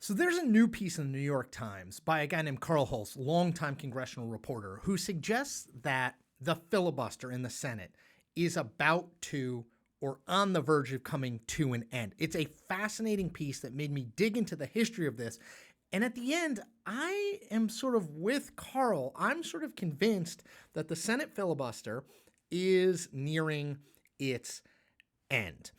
So there's a new piece in the New York Times by a guy named Carl Hulse, longtime congressional reporter, who suggests that the filibuster in the Senate is about to or on the verge of coming to an end. It's a fascinating piece that made me dig into the history of this. And at the end, I am sort of with Carl. I'm sort of convinced that the Senate filibuster is nearing its end.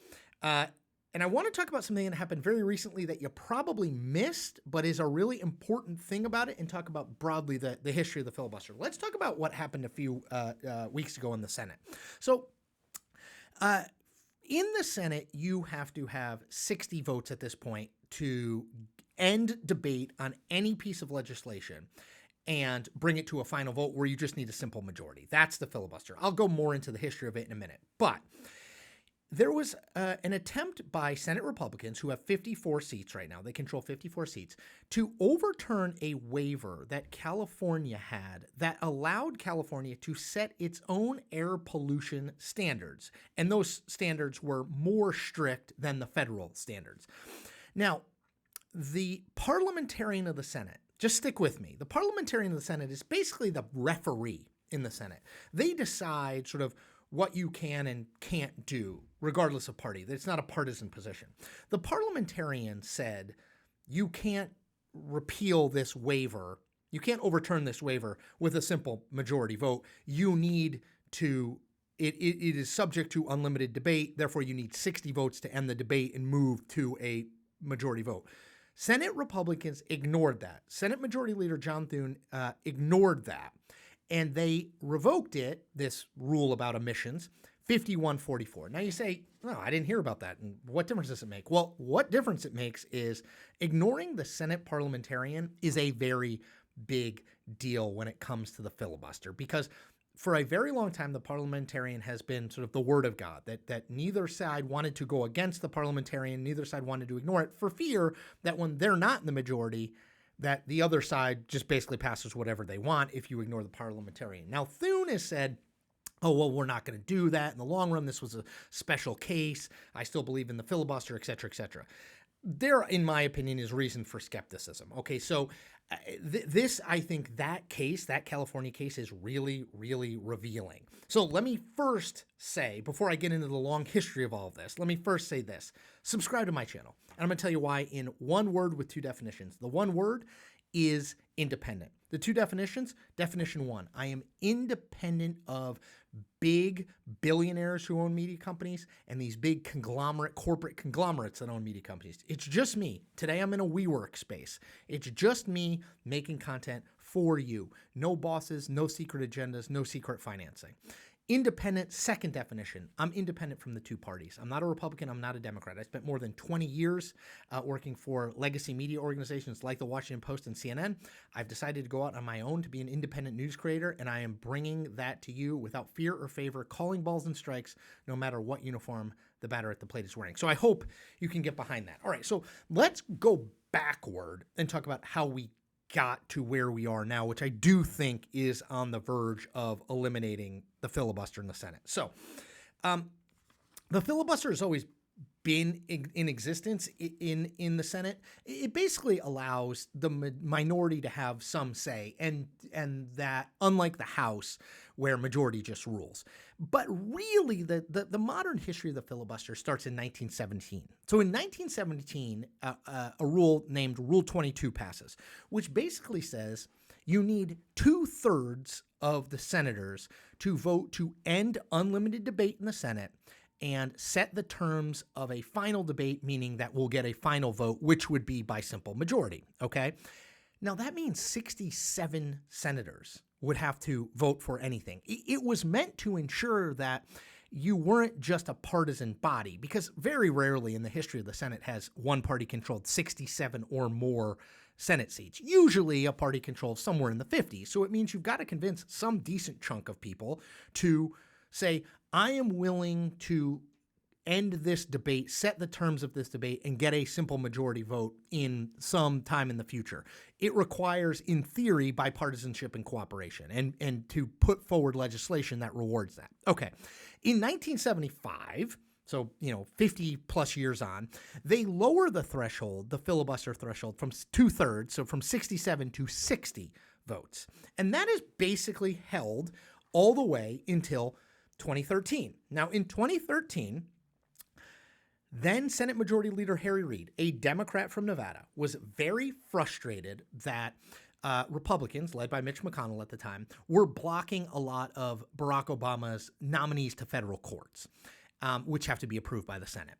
And I want to talk about something that happened very recently that you probably missed, but is a really important thing about it, and talk about broadly the history of the filibuster. Let's talk about what happened a few weeks ago in the Senate. So in the Senate, you have to have 60 votes at this point to end debate on any piece of legislation and bring it to a final vote where you just need a simple majority. That's the filibuster. I'll go more into the history of it in a minute. But there was an attempt by Senate Republicans, who have 54 seats right now, they control 54 seats, to overturn a waiver that California had that allowed California to set its own air pollution standards. And those standards were more strict than the federal standards. Now, the parliamentarian of the Senate, just stick with me, the parliamentarian of the Senate is basically the referee in the Senate. They decide sort of what you can and can't do, regardless of party. It's not a partisan position. The parliamentarian said, you can't repeal this waiver. You can't overturn this waiver with a simple majority vote. You need to, it is subject to unlimited debate. Therefore, you need 60 votes to end the debate and move to a majority vote. Senate Republicans ignored that. Senate Majority Leader John Thune ignored that. And they revoked it, this rule about emissions, 51-44. Now you say, no, I didn't hear about that. And what difference does it make? Well, what difference it makes is ignoring the Senate parliamentarian is a very big deal when it comes to the filibuster, because for a very long time, the parliamentarian has been sort of the word of God, that neither side wanted to go against the parliamentarian, neither side wanted to ignore it, for fear that when they're not in the majority, that the other side just basically passes whatever they want if you ignore the parliamentarian. Now, Thune has said, oh, well, we're not going to do that. In the long run, this was a special case. I still believe in the filibuster, et cetera, et cetera. There, in my opinion, is reason for skepticism. Okay, so this, I think that case, that California case, is really, really revealing. So let me first say, before I get into the long history of all of this, let me first say this. Subscribe to my channel. And I'm going to tell you why in one word with two definitions. The one word is independent. The two definitions, definition one, I am independent of big billionaires who own media companies and these big corporate conglomerates that own media companies. It's just me. Today I'm in a WeWork space. It's just me making content for you. No bosses, no secret agendas, no secret financing. Independent, second definition. I'm independent from the two parties. I'm not a Republican. I'm not a Democrat. I spent more than 20 years working for legacy media organizations like the Washington Post and CNN. I've decided to go out on my own to be an independent news creator, and I am bringing that to you without fear or favor, calling balls and strikes, no matter what uniform the batter at the plate is wearing. So I hope you can get behind that. All right, so let's go backward and talk about how we got to where we are now, which I do think is on the verge of eliminating the filibuster in the Senate. So the filibuster has always been in existence in the Senate. It basically allows the minority to have some say, and that, unlike the House, where majority just rules. But really, the modern history of the filibuster starts in 1917. So in 1917, a rule named Rule 22 passes, which basically says you need 2/3 of the senators to vote to end unlimited debate in the Senate and set the terms of a final debate, meaning that we'll get a final vote, which would be by simple majority, okay? Now, that means 67 senators would have to vote for anything. It was meant to ensure that you weren't just a partisan body, because very rarely in the history of the Senate has one party controlled 67 or more Senate seats. Usually a party controls somewhere in the 50s. So it means you've got to convince some decent chunk of people to say, I am willing to end this debate, set the terms of this debate, and get a simple majority vote in some time in the future. It requires, in theory, bipartisanship and cooperation, and to put forward legislation that rewards that. Okay. In 1975, So, 50 plus years on, they lower the threshold, the filibuster threshold, from 2/3, so from 67 to 60 votes. And that is basically held all the way until 2013. Now, in 2013, then Senate Majority Leader Harry Reid, a Democrat from Nevada, was very frustrated that Republicans, led by Mitch McConnell at the time, were blocking a lot of Barack Obama's nominees to federal courts, which have to be approved by the Senate.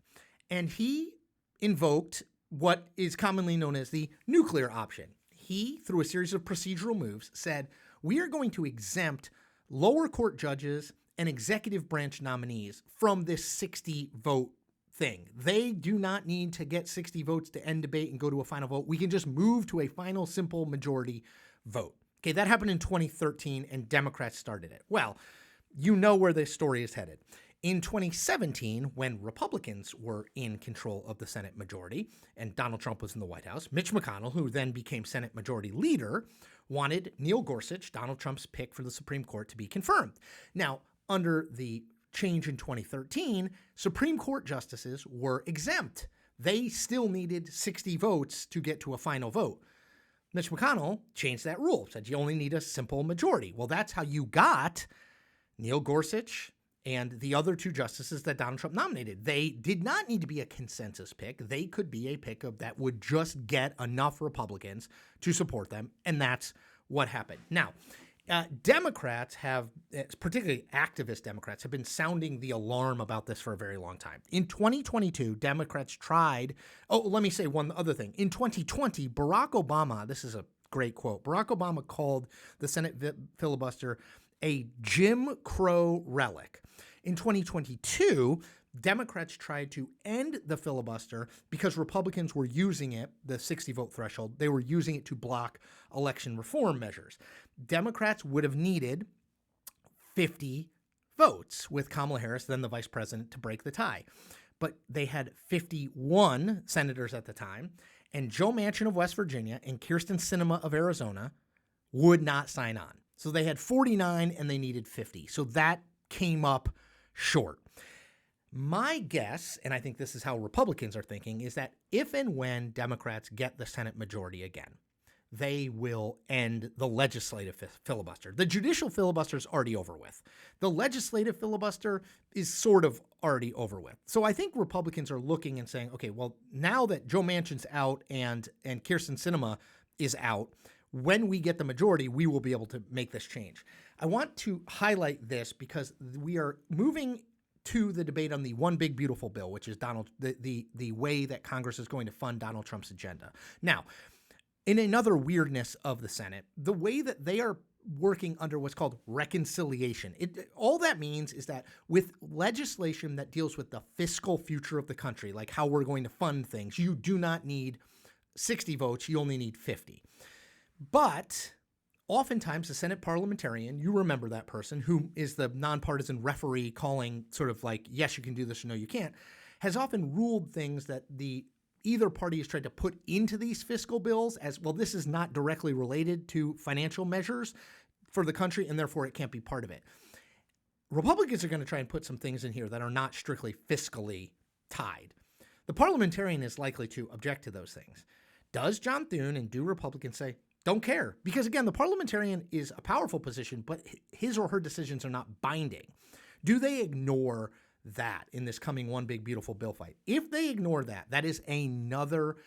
And he invoked what is commonly known as the nuclear option. He, through a series of procedural moves, said, we are going to exempt lower court judges and executive branch nominees from this 60-vote thing. They do not need to get 60 votes to end debate and go to a final vote. We can just move to a final simple majority vote. Okay, that happened in 2013 and Democrats started it. Well, you know where this story is headed. In 2017, when Republicans were in control of the Senate majority and Donald Trump was in the White House, Mitch McConnell, who then became Senate Majority Leader, wanted Neil Gorsuch, Donald Trump's pick for the Supreme Court, to be confirmed. Now, under the change in 2013, Supreme Court justices were exempt. They still needed 60 votes to get to a final vote. Mitch McConnell changed that rule, said you only need a simple majority. Well, that's how you got Neil Gorsuch and the other two justices that Donald Trump nominated. They did not need to be a consensus pick. They could be a pick that would just get enough Republicans to support them, and that's what happened. Now, Democrats have, particularly activist Democrats, have been sounding the alarm about this for a very long time. In 2022, Democrats tried, let me say one other thing. In 2020, Barack Obama, this is a great quote, Barack Obama called the Senate filibuster a Jim Crow relic. In 2022, Democrats tried to end the filibuster because Republicans were using it, the 60-vote threshold, they were using it to block election reform measures. Democrats would have needed 50 votes with Kamala Harris, then the vice president, to break the tie. But they had 51 senators at the time, and Joe Manchin of West Virginia and Kyrsten Sinema of Arizona would not sign on. So they had 49 and they needed 50. So that came up short. My guess, and I think this is how Republicans are thinking, is that if and when Democrats get the Senate majority again, they will end the legislative filibuster. The judicial filibuster is already over with. The legislative filibuster is sort of already over with. So I think Republicans are looking and saying, okay, well, now that Joe Manchin's out and Kyrsten Sinema is out, when we get the majority, we will be able to make this change. I want to highlight this because we are moving to the debate on the One Big Beautiful Bill, which is the way that Congress is going to fund Donald Trump's agenda. Now, in another weirdness of the Senate, the way that they are working under what's called reconciliation, all that means is that with legislation that deals with the fiscal future of the country, like how we're going to fund things, you do not need 60 votes, you only need 50. But oftentimes the Senate parliamentarian, you remember that person who is the nonpartisan referee calling sort of like, yes, you can do this or no, you can't, has often ruled things that either party has tried to put into these fiscal bills as, well, this is not directly related to financial measures for the country, and therefore it can't be part of it. Republicans are going to try and put some things in here that are not strictly fiscally tied. The parliamentarian is likely to object to those things. Does John Thune and do Republicans say, don't care? Because again, the parliamentarian is a powerful position, but his or her decisions are not binding. Do they ignore that in this coming One Big Beautiful Bill fight? If they ignore that, that is another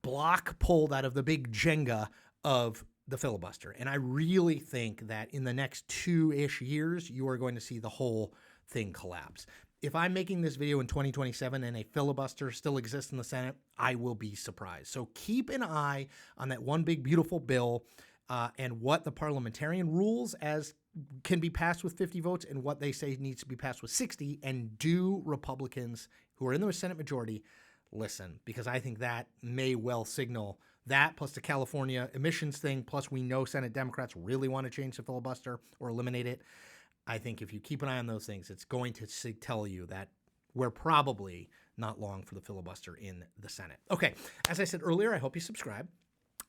block pulled out of the big Jenga of the filibuster. And I really think that in the next 2-ish years, you are going to see the whole thing collapse. If I'm making this video in 2027 and a filibuster still exists in the Senate, I will be surprised. So keep an eye on that One Big Beautiful Bill and what the parliamentarian rules as can be passed with 50 votes and what they say needs to be passed with 60. And do Republicans who are in the Senate majority listen? Because I think that may well signal that, plus the California emissions thing, plus we know Senate Democrats really want to change the filibuster or eliminate it. I think if you keep an eye on those things, it's going to tell you that we're probably not long for the filibuster in the Senate. Okay, as I said earlier, I hope you subscribe.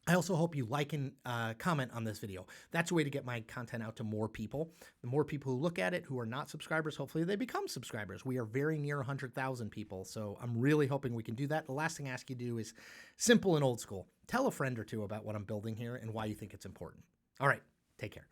I also hope you like and comment on this video. That's a way to get my content out to more people. The more people who look at it who are not subscribers, hopefully they become subscribers. We are very near 100,000 people, so I'm really hoping we can do that. The last thing I ask you to do is simple and old school. Tell a friend or two about what I'm building here and why you think it's important. All right, take care.